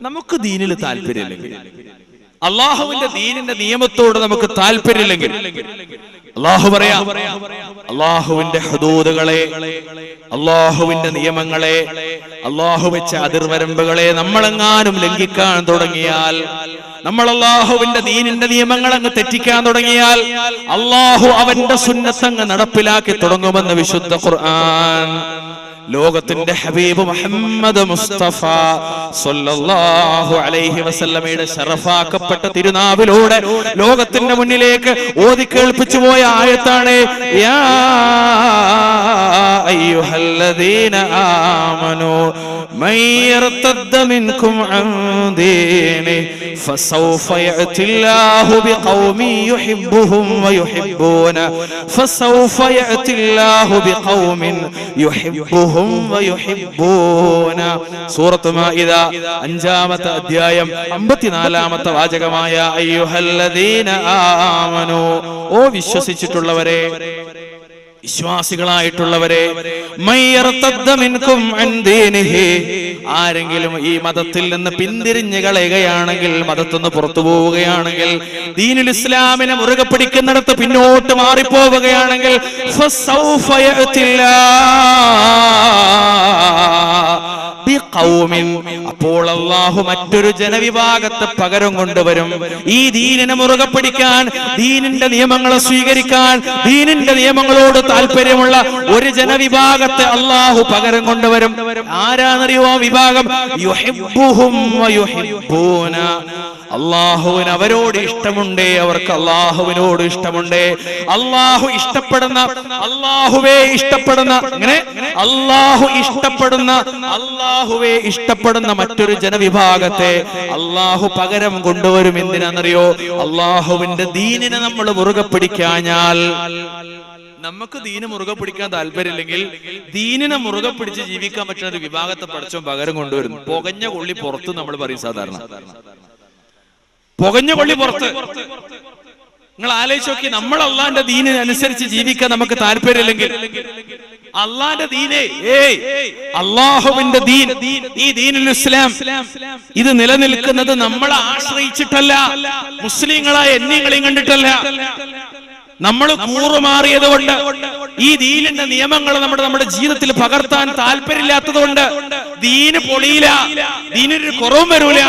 നമുക്ക് ദീനിൽ താല്പര്യമില്ലെങ്കിൽ, അള്ളാഹുവിന്റെ ദീനിന്റെ നിയമത്തോട് നമുക്ക് താല്പര്യമില്ലെങ്കിൽ, അള്ളാഹു പറയാം അള്ളാഹുവിന്റെ ഹദൂദുകളെ, അള്ളാഹുവിന്റെ നിയമങ്ങളെ, അള്ളാഹു വെച്ച അതിർവരമ്പുകളെ നമ്മളെങ്ങാനും ലംഘിക്കാൻ തുടങ്ങിയാൽ, നമ്മൾ അള്ളാഹുവിന്റെ ദീനിന്റെ നിയമങ്ങൾ അങ്ങ് തെറ്റിക്കാൻ തുടങ്ങിയാൽ, അള്ളാഹു അവന്റെ സുന്നത്ത് അങ്ങ് നടപ്പിലാക്കി തുടങ്ങുമെന്ന് വിശുദ്ധ ഖുർആൻ. ലോകത്തിന്റെ ഹബീബ് മുഹമ്മദ് മുസ്തഫ സ്വല്ലല്ലാഹു അലൈഹി വസല്ലമയുടെ ശറഫാക്കപ്പെട്ട തിരുനാവിലൂടെ ലോകത്തിന്റെ മുന്നിലേക്ക് ഓതി കേൾപ്പിച്ചു പോയ ആയത്താണ് യാ അയ്യുഹല്ലദീന ആമനൂ മൻ യർതദ്ദ മിൻകും അൻ ദീനി ഫസൗഫ യഅതില്ലാഹു ബിഖൗമി യുഹിബ്ബുഹും വയുഹിബ്ബൂന ഫസൗഫ യഅതില്ലാഹു ബിഖൗമിൻ യുഹിബ്ബുഹും സൂറത്ത് മാഇദ 5-ാമത്തെ അധ്യായം 54-ാമത്തെ വാചകമായ അയ്യുഹല്ലദീന ആമനൂ, ഓ വിശ്വസിച്ചിട്ടുള്ളവരെ, വിശ്വാസികളായിട്ടുള്ളവരെ, മയ്യർതദ്ദ മിൻകും അൻ ദീനിഹി, ആരെങ്കിലും ഈ മതത്തിൽ നിന്ന് പിന്തിരിഞ്ഞു കളയുകയാണെങ്കിൽ, മതത്തിൽ പുറത്തു പോവുകയാണെങ്കിൽ, ദീനുൽ ഇസ്ലാമിനെ മുറുകെ പിടിക്കുന്നിടത്ത് പിന്നോട്ട് മാറിപ്പോവുകയാണെങ്കിൽ, ഫസൗഫ അപ്പോൾ അല്ലാഹു മറ്റൊരു ജനവിഭാഗത്തെ പകരം കൊണ്ടുവരും. ഈ ദീനിനെ മുറുകെ പിടിക്കാൻ, ദീനിന്റെ നിയമങ്ങളെ സ്വീകരിക്കാൻ, ദീനിന്റെ നിയമങ്ങളോട് താല്പര്യമുള്ള ഒരു ജനവിഭാഗത്തെ അല്ലാഹു പകരം കൊണ്ടുവരും. ആരാന്നറിയോ ആ വിഭാഗം? യുഹിബ്ബുഹും വയുഹിബ്ബൂന, അള്ളാഹുവിന് അവരോട് ഇഷ്ടമുണ്ട്, അവർക്ക് അള്ളാഹുവിനോട് ഇഷ്ടമുണ്ട്. അള്ളാഹു ഇഷ്ടപ്പെടുന്ന, അള്ളാഹുവേ ഇഷ്ടപ്പെടുന്ന, അങ്ങനെ അള്ളാഹുവേ ഇഷ്ടപ്പെടുന്ന മറ്റൊരു ജനവിഭാഗത്തെ അള്ളാഹു പകരം കൊണ്ടുവരും. എന്തിനാണെന്നറിയോ? അള്ളാഹുവിന്റെ ദീനിനെ നമ്മൾ മുറുകെ പിടിക്കാഞ്ഞാൽ, നമുക്ക് ദീന് മുറുകെ പിടിക്കാൻ താല്പര്യമില്ലെങ്കിൽ, ദീനിനെ മുറുകെ പിടിച്ച് ജീവിക്കാൻ പറ്റുന്ന ഒരു വിഭാഗത്തെ പഠിച്ചോ പകരം കൊണ്ടുവരും. പുകഞ്ഞ കൊള്ളി പുറത്ത് നമ്മൾ പറയും സാധാരണ, പുകഞ്ഞ കൊള്ളി പുറത്ത്. നിങ്ങൾ ആലോചിച്ച് നോക്കി, നമ്മൾ അള്ളാന്റെ ദീനിനനുസരിച്ച് ജീവിക്കാൻ നമുക്ക് താല്പര്യമില്ലെങ്കിൽ, അള്ളാന്റെ ദീനേ, അള്ളാഹുവിന്റെ ദീൻ, ഈ ദീനുൽ ഇസ്ലാം, ഇത് നിലനിൽക്കുന്നത് നമ്മളെ ആശ്രയിച്ചിട്ടല്ല, മുസ്ലിങ്ങളായ എന്നെയും കണ്ടിട്ടല്ല, നമ്മൾ കൂറുമാറിയത് കൊണ്ട്, ഈ ദീനിന്റെ നിയമങ്ങൾ നമ്മുടെ ജീവിതത്തിൽ പകർത്താൻ താല്പര്യമില്ലാത്തത് കൊണ്ട് ദീന് പൊളിയില്ല, ദീനൊരു കുറവും വരൂല.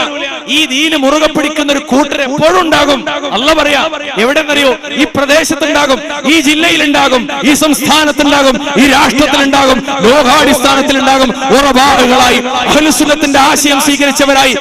ഈ ദീന് മുറുകെ പിടിക്കുന്ന ഒരു കൂട്ടർ എപ്പോഴും ഉണ്ടാകും. അല്ലാഹു പറയാ, എവിടെന്നറിയോ? ഈ പ്രദേശത്തുണ്ടാകും, ഈ ജില്ലയിലുണ്ടാകും, ഈ സംസ്ഥാനത്തുണ്ടാകും, ഈ രാഷ്ട്രത്തിലുണ്ടാകും, ലോകാടിസ്ഥാനത്തിലുണ്ടാകും. ഉറബാഹുകളായി അഹ്ലുസുന്നത്തിന്റെ ആശയം സ്വീകരിച്ചവരായി